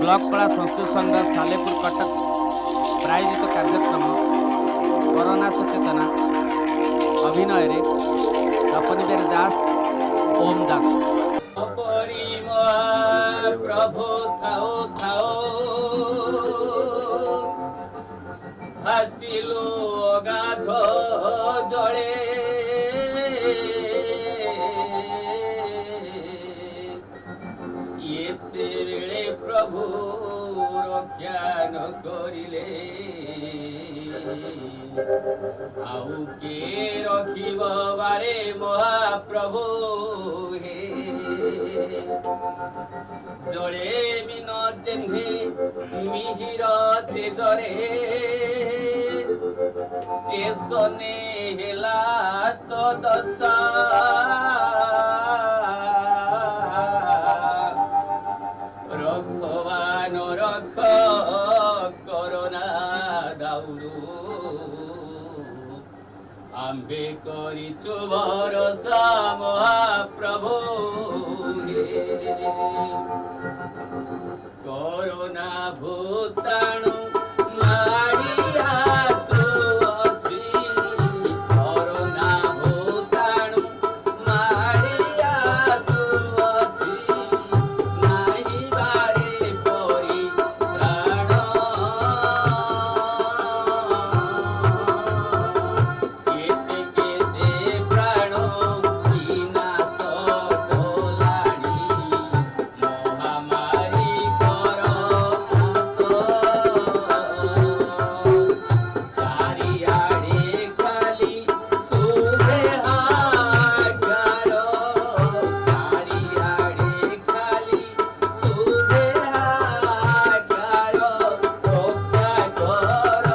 Block कला संस्कृत संघ सालेपुर कटक प्रायोजित कार्यक्रम कोरोना सचेतना अभिनय तपन दास ओम दास प्रभु थाओ थाओ हसिलु अगाध जले ये प्रभु रक्षा न करिले आउ के रखिब बारे महाप्रभु हे जड़े बिन जेन्हे मिहिर तेजरे केसने हेला तो दशा रखवान रख करोना दाउरू आंबे करिछु भरोसा महाप्रभु कोरोना भूताणु मारी आसुअछि कोरोना भूताणु मारी आसुअछि नाही बारे परित्राण केते केते प्राण विनाश डोलाणी महामारी चारिआडे खाली सुबे हागारो चारिआडे खाली सुबे हागारो रक्षा कर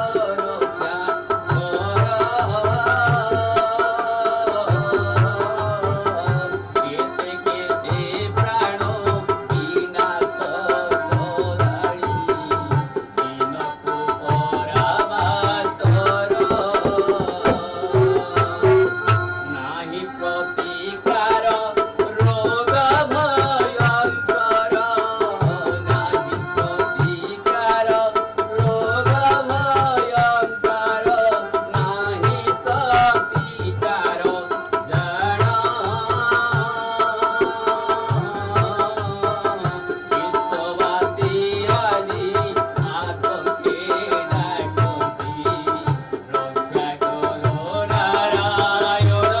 केते केते प्राण विनाश डोलाणी दिनकु पराबातर नाही प्रतिकार रोग भयंकर नाही प्रतिकार रोग भयंकर नाही प्रतिकार जाण विश्ववासी आजी आतंके डाकती रक्षा करो नारायण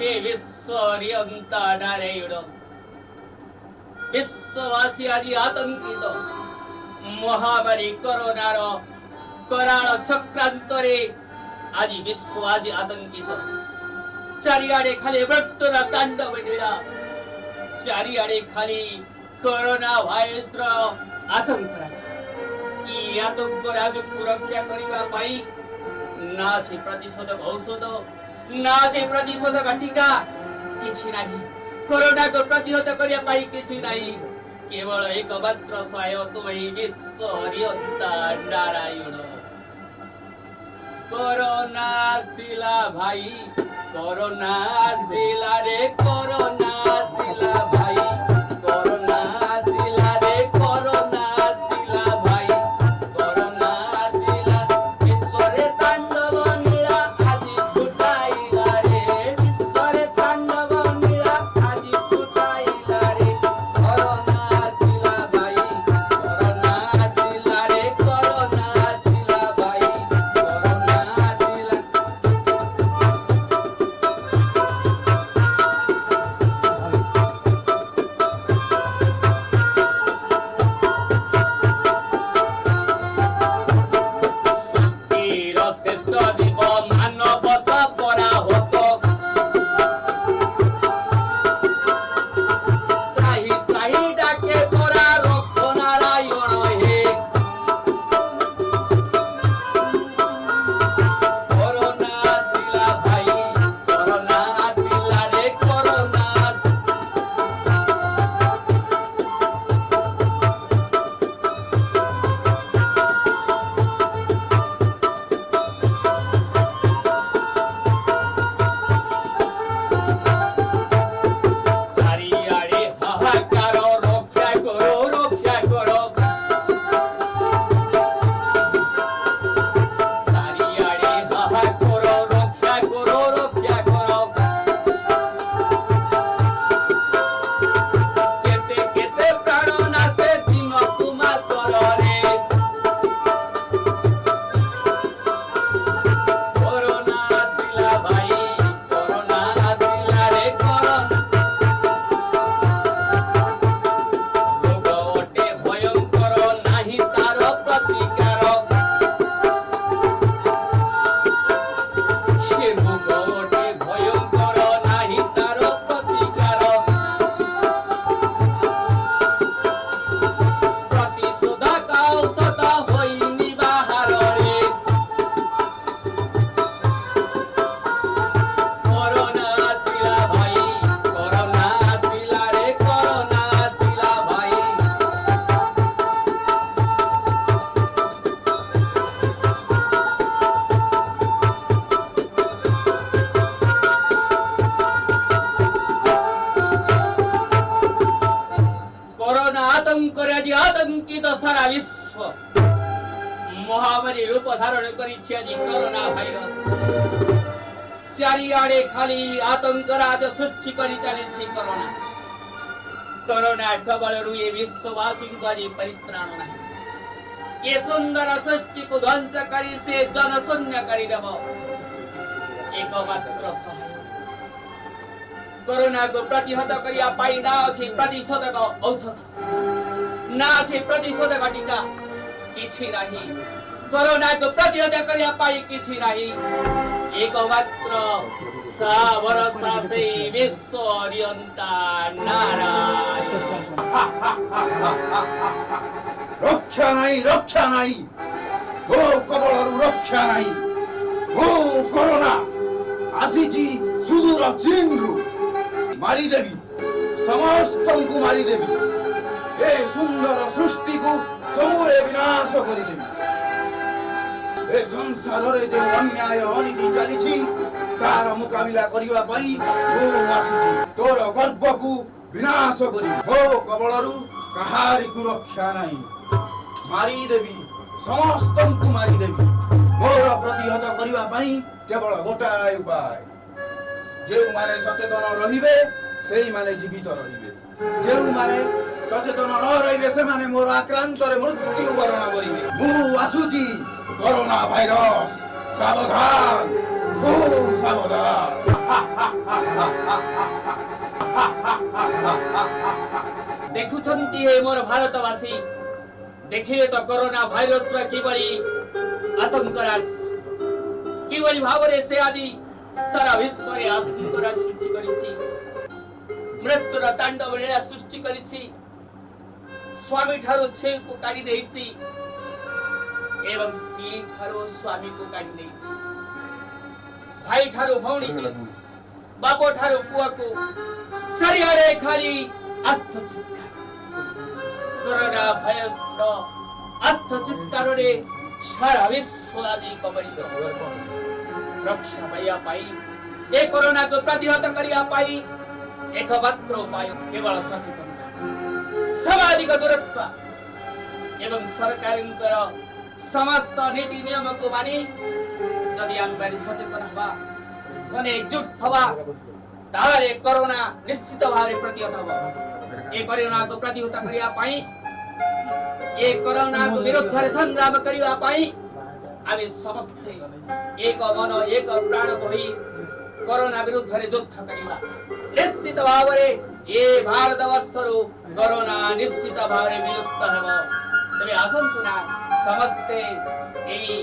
हे विश्वरियंता नारायण विश्ववासी आजी आतंकित महामारी कोरोनार कराल चक्रांतरे आज विश्व आज आतंकित चारिआडे खाली मृत्युर तांडव लीला चारिआडे खाली कोरोना भाइरस आतंक ई आतंक राजू रक्षा करने पाई ना छे प्रतिशोधक औषध ना छे प्रतिशोधक टीका किछि नाही कोरोना को प्रतिहत करने पाई किछि नाही केवल एक मात्र सहाय तुम्हें विश्वरियंता नारायण कोरोना सिला भाई कोरोना सिला रे कोरोना सिला भाई कोरोना सिला रे कोरोना सिला भाई कोरोना सिला विश्वरे तांडव नीला आजी छुटाइला रे विश्वरे तांडव नीला आजी छुटाइला रे कोरोना सिला भाई कोरोना सिला रे कोरोना सिला भाई कोरोना सिला आतंकरे आज आतंकित सारा विश्व महामारी रूप धारण करिछि आज कोरोना भाइरस चारिआडे खाली आतंक राज सृष्टि करि चलिछि कोरोना कबलरु ए विश्ववासी को आज परित्राण नाही ये सुंदर सृष्टि को ध्वंस करी से जनशून्य करी देव एकमात्र सहाय कोरोना को प्रतिहत करिया पाई ना अछि प्रतिशोधक औषध ना अछि प्रतिशोधक टीका किछि नाही कोरोना को प्रतिहत करिया पाई किछि नाही एकमात्र भरोसा से विश्व नियंता नारायण रक्षा नहीं ओ कबलरु रक्षा नहीं ओ कोरोना आसीची सुदूर चीनरु मारी देवी समस्त को मारी देवी ए सुंदर सृष्टि को समूले विनाश करी देवी ए संसार रे जे अन्याय अनीति चलीछि तार मुकाबिला करिवा पई ओ आसीछि तोर गर्व को विनाश करी ओ कबलरु कहारी को रक्षा नहीं मारी देवी समस्त को मारी देवी मोर प्रतिहत करिवा पई केवल गोटाए उपाय जे माने सचेतन रहिबे सेही माने जीवित रहिबे जे माने सचेतन न रहिबे से माने मोर आक्रांत रे मृत्यु वरण करिबे मु आसुची कोरोना भाइरस सावधान ओ सावधान देखुछंती हे मोर भारतवासी देखिले तो कोरोना भाइरस रा किबळी आतंकराज किबळी भावरे से आदि सारा विश्व रे आतंकराज सृष्टि करिछि मृत्युर तांडव लीला सृष्टि करिछि स्वामी ठारो छे को काढी देछि एवं स्त्री ठारो स्वामी को काढी देछि भाई ठारो भौणी को बापो ठारो पुआ को सरियाडे खाली आत्मचित्कार कोरोना भाइरस आत्मचित्कार रे सारा विश्व आदि कबलित रक्षा पाइया पाई ए कोरोना को प्रतिहत करिया पाई एकमात्र उपाय केवल सचेतनता सामाजिक दूरत्व एवं सरकारଙ୍କର समस्त नीति नियम को मानि यदि हम बारी सचेतन हवा माने एकजुट हवा ताले कोरोना निश्चित भाव प्रतिहत हवा ए कोरोना को प्रतिहत करिया पाई ए कोरोना को विरुद्ध रे संग्राम करिया पाई आमे समस्त एक मन एक प्राण होई कोरोना विरुद्ध रे युद्ध करिवा निश्चित भाव रे ए भारत वर्षरु कोरोना निश्चित भाव रे विलुप्त हेबो तबे आसंतु ना समस्त एई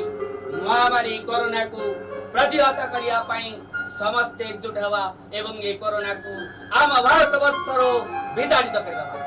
महामारी कोरोना को प्रतिहत करिया पाई समस्त एकजुट हेबा एवं ए कोरोना को आम भारत वर्षरु विताड़ित करबा।